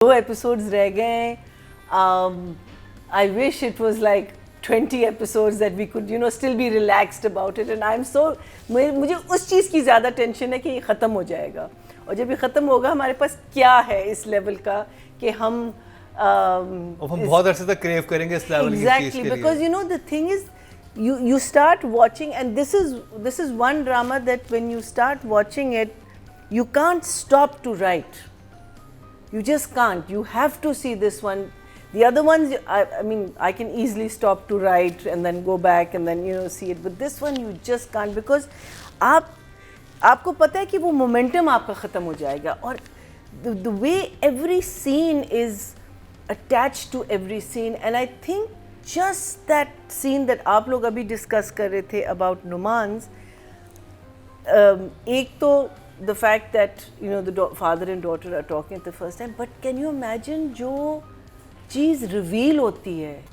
2 episodes रह गए हैं. I wish it was like 20 episodes that we could still be relaxed about it, and I'm so मुझे उस चीज़ की ज़्यादा टेंशन है कि ये ख़त्म हो जाएगा, और जब ये ख़त्म होगा हमारे पास क्या है इस लेवल का कि हम बहुत अरसे तक क्रेव करेंगे इस लेवल की चीज़ के लिए. Exactly, because the thing is you start watching, and this is one drama that when you start watching it you can't stop to write. You just can't. You have to see this one. The other ones, I mean, I can easily stop to write and then go back and then see it. But this one you just can't, because आपको पता है कि वो momentum आपका ख़त्म हो जाएगा, और the way every scene is attached to every scene, and I think just that scene that आप लोग अभी discuss कर रहे थे about Nu'man's, एक तो the fact that the father and daughter are talking at the first time, but can you imagine जो चीज़ reveal होती है,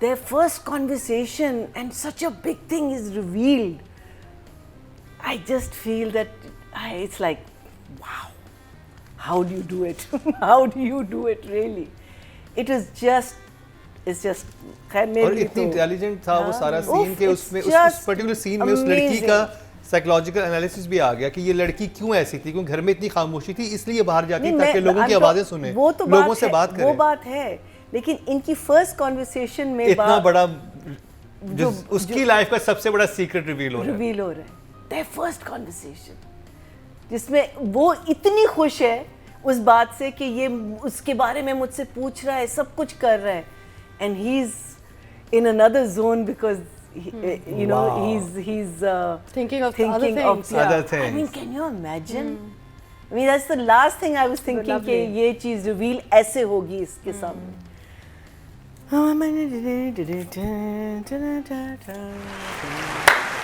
their first conversation and such a big thing is revealed. I just feel that it's like, wow, how do you do it? How do you do it really? It's just और इतनी intelligent था वो सारा scene के उसमें उस particular scene में उस लड़की का साइकोलॉजिकल एनालिसिस भी आ गया कि ये लड़की क्यों ऐसी थी, क्योंकि घर में इतनी खामोशी थी इसलिए बाहर जाती ताकि लोगों की आवाजें सुने, लोगों से बात करे. वो बात है, लेकिन इनकी फर्स्ट कॉन्वर्सेशन में इतना बड़ा उसकी लाइफ का सबसे बड़ा सीक्रेट रिवील हो रहा है. their first conversation, जिसमें वो इतनी खुश है उस बात से कि ये उसके बारे में मुझसे पूछ रहा है, सब कुछ कर रहा है, and he's in another zone because he's thinking of other things. I mean, can you imagine? I mean, that's the last thing I was thinking कि ये चीज़ reveal ऐसे होगी इसके सामने.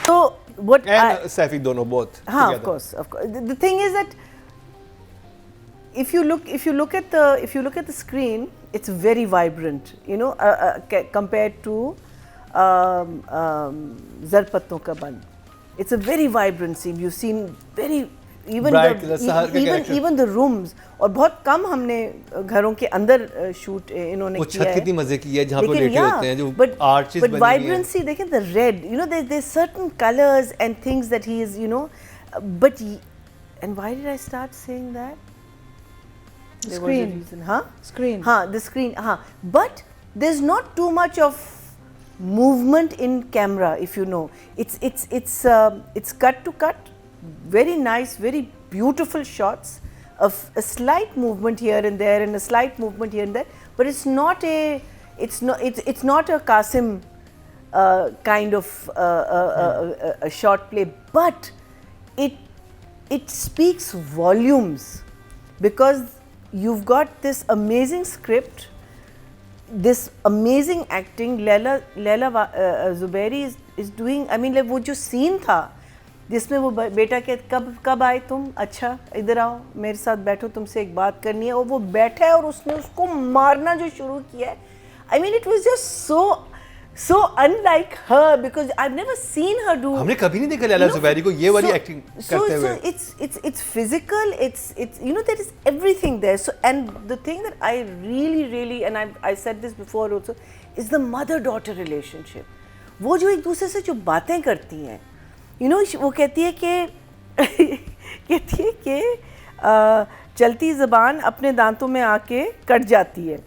So what? And Safi दोनों both. हाँ, of course. The thing is that if you look at the screen, it's very vibrant, compared to Zarpatton Ka Band. It's a very vibrant scene. You've seen very even the rooms, और बहुत कम हमने घरों के अंदर shoot इन्होंने किया है. छत कितनी मजे की है जहाँ पे लेटे होते हैं जो आर्चेस बनी हुई हैं. But vibrancy, देखें the red, there's certain colors and things that he is, but and why did I start saying that? The screen. Screen. The screen. But there's not too much of movement in camera, if you know. It's cut to cut, very nice, very beautiful shots of a slight movement here and there and a slight movement here and there. But it's not a Qasim kind of a short play. But it speaks volumes, because you've got this amazing script, this amazing acting. Laila Zubairi is doing, I mean, like वो जो scene था जिसमें वो बेटा के कब आए तुम, अच्छा इधर आओ मेरे साथ बैठो, तुमसे एक बात करनी है, और वो बैठा है और उसने उसको मारना जो शुरू किया है. I mean, it was just so unlike her, because I've never seen her do. हमने कभी नहीं देखा लैला ज़ुबैरी को ये वाली एक्टिंग करते हुए. So it's physical, it's there is everything there. So, and the thing that I really, and I said this before also, is the mother-daughter relationship. वो जो एक दूसरे से जो बातें करती हैं, वो कहती है कि चलती ज़बान अपने दांतों में आके कट जाती है,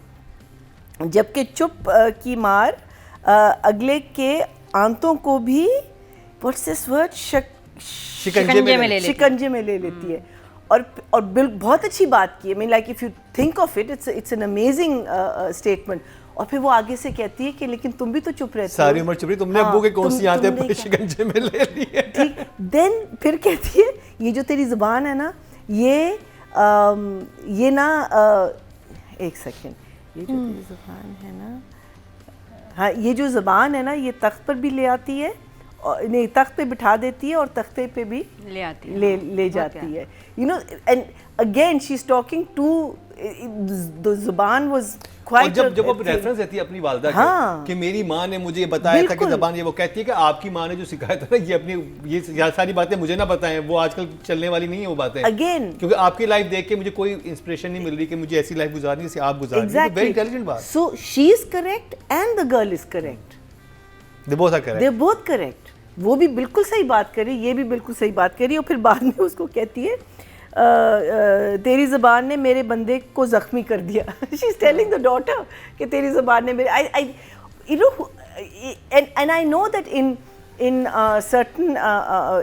जबकि चुप की मार अगले के आंतों को भी what's this word शिकंजे में ले लेती है. और बहुत अच्छी बात की. I mean, like if you think of it, it's an amazing statement. और फिर वो आगे से कहती है कि लेकिन तुम भी तो चुप रहती हो, सारी उम्र चुप रही, तुमने अब्बू के कौन सी आंतें शिकंजे में ले ली है. ठीक. देन फिर कहती है ये जो तेरी ज़ुबान है ना, ये ना एक सेकेंड, ये जो तेरी ज़ुबान है ना, हाँ, ये जो ज़बान है ना, ये तख्त पर भी ले आती है नहीं तख्त पे बिठा देती है और तख्ते पे भी ले आती है, ले जाती है, you know, and again she's talking to the ज़ुबान was और जब वो रेफरेंस देती है अपनी वालदा हाँ, कि मेरी माँ ने मुझे बताया था कि ज़बान ये, वो कहती है कि आपकी माँ ने जो सिखाया था ना ये अपनी ये सारी बातें मुझे ना बताएं, वो आजकल चलने वाली नहीं है वो बातें अगेन, क्योंकि आपकी लाइफ देख के मुझे कोई इंस्पिरेशन नहीं मिल रही कि मुझे ऐसी लाइफ गुजारनी जैसे आप गुजार रही हैं। वेरी इंटेलिजेंट बात। So she is correct and the girl is correct, they both are correct, they both correct. वो भी बिल्कुल सही बात करी, ये भी बिल्कुल सही बात करी, और फिर बाद में उसको कहती है तेरी ज़बान ने मेरे बंदे को ज़ख्मी कर दिया। She is telling the daughter कि तेरी ज़बान ने मेरे I you know, and I know that in certain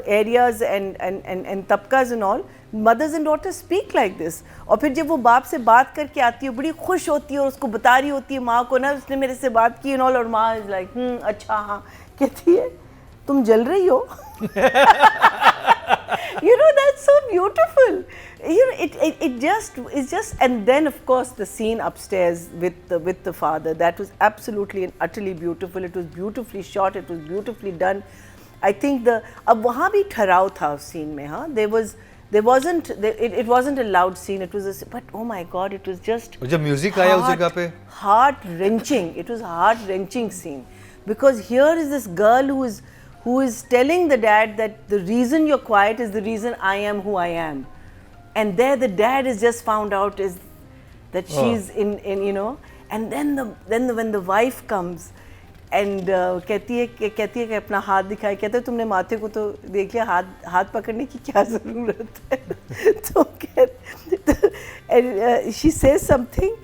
areas and tabkas and all, mothers and daughters speak like this. और फिर जब वो बाप से बात करके आती है बड़ी खुश होती है और उसको बता रही होती है माँ को ना उसने मेरे से बात की and all, और माँ इज लाइक अच्छा हाँ, कहती है तुम जल रही हो। You know, that's so beautiful. You know, it's just, and then of course the scene upstairs with the father, that was absolutely and utterly beautiful. It was beautifully shot. It was beautifully done. I think अब वहाँ भी ठहराव था उस scene में, हाँ, it wasn't a loud scene. It was but oh my God, it was just जब music आया उस जगह पे heart wrenching. It was a heart wrenching scene because here is this girl who is telling the dad that the reason you're quiet is the reason I am who I am, and there the dad is just found out is that she's in you know, and then when the wife comes and कहती है कि अपना हाथ दिखाए, कहते हैं तुमने माथे को तो देख लिया, हाथ पकड़ने की क्या ज़रूरत है। तो and she says something,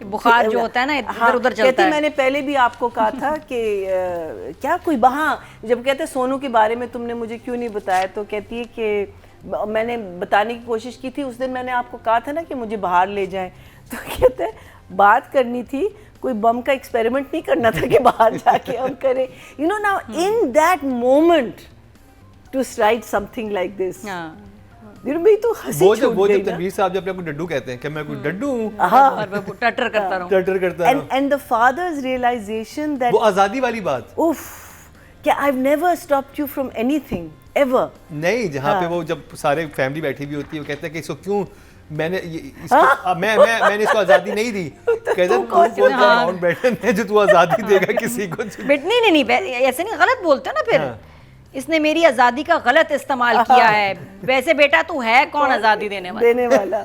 बुखार जो होता है ना इधर उधर चलता है। मैंने पहले भी आपको कहा था कि क्या कोई जब कहते हैं सोनू के बारे में तुमने मुझे क्यों नहीं बताया, तो कहती है कि मैंने बताने की कोशिश की थी उस दिन, मैंने आपको कहा था ना कि मुझे बाहर ले जाएं, तो कहते हैं बात करनी थी, कोई बम का एक्सपेरिमेंट नहीं करना था कि बाहर जाके हम करें। You know, now in that moment to write something like this, तो हंसी वो जब तनवीर साहब जब अपने को डड्डू कहते हैं कि मैं कोई डड्डू हूं और मैं टटर करता रहूं, and the father's realization that वो आजादी वाली बात, उफ, कि I have never stopped you from anything ever. नहीं, जहाँ पे वो जब सारे फैमिली बैठी हुई होती है वो कहते हैं कि इसको क्यों मैंने मैंने इसको आजादी नहीं दी, कहते हैं बैठे जो तू आजादी देगा किसी को। नहीं ऐसे नहीं, गलत बोलते ना फिर, इसने मेरी आज़ादी का गलत इस्तेमाल किया है, वैसे बेटा तू है कौन आज़ादी देने वाला।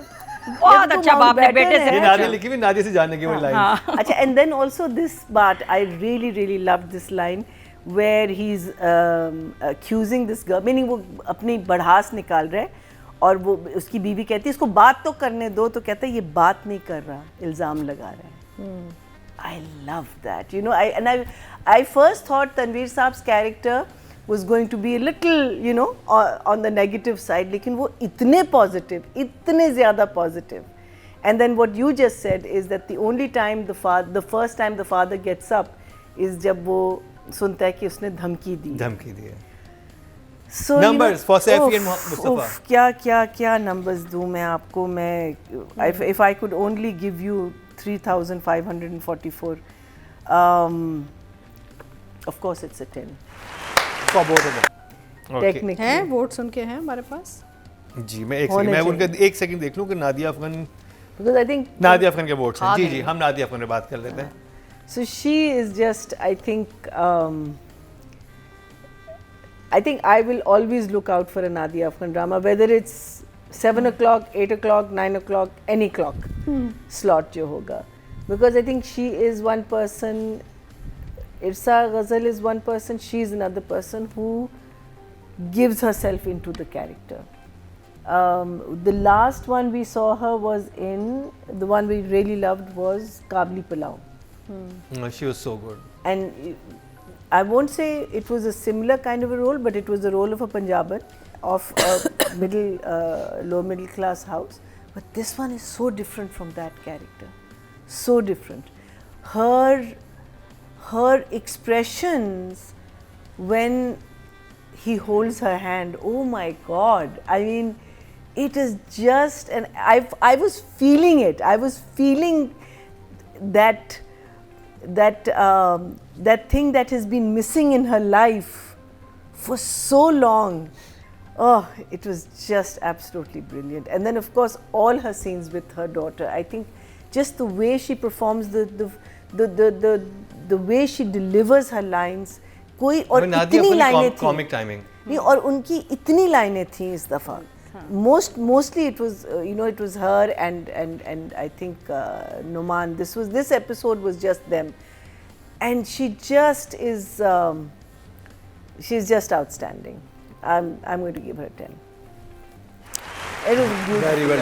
बहुत अच्छा बाप ने बेटे से, ये नादिया लिखी हुई, नादिया से जानने की वो लाइन। अच्छा, and then also this part I really loved this line where he is accusing this girl, meaning वो अपनी बढ़ास निकाल रहा है और वो उसकी बीवी कहती है इसको बात तो करने दो, तो कहता है ये बात नहीं कर रहा, इल्ज़ाम लगा रहा है। I love that, you know, I first thought Tanveer साहब्स character was going to be a little, you know, on the negative side, लेकिन वो इतने positive, इतने ज़्यादा positive. And then what you just said is that the only time the first time the father gets up is जब वो सुनता है कि उसने धमकी दी है। So numbers for Safi and Mustafa. क्या numbers दूँ मैं आपको, if I could only give you 3,544, of course it's a 10. For both of them. Technically. हैं वोट्स उनके हैं हमारे पास। जी, मैं उनका एक सेकंड देख लूं कि Nadia Afghan, because I think Nadia Afghan के वोट्स हैं। जी हम नादिया अफगान पे बात कर लेते हैं। So she is just, I think I will always look out for a Nadia Afghan drama, whether it's 7 o'clock, 8 o'clock, 9 o'clock, any clock slot जो होगा, because I think she is one person, Irsa Ghazal is one person, she is another person who gives herself into the character. The last one we saw her was in, the one we really loved was Kabli Pulao. She was so good. And I won't say it was a similar kind of a role, but it was the role of a Punjaban of a low middle class house. But this one is so different from that character, so different. Her expressions when he holds her hand, oh my God, I mean, it is just, and I was feeling it. I was feeling that thing that has been missing in her life for so long. Oh, it was just absolutely brilliant. And then, of course, all her scenes with her daughter. I think just the way she performs, the way she delivers her lines. कोई और इतनी लाइनें थी. Comic timing. नहीं, और उनकी इतनी लाइनें थी इस दफा. Mostly it was it was her and I think Numan. This episode was just them, and she just is. She's just outstanding. I'm going to give her 10. It was beautiful. Very well.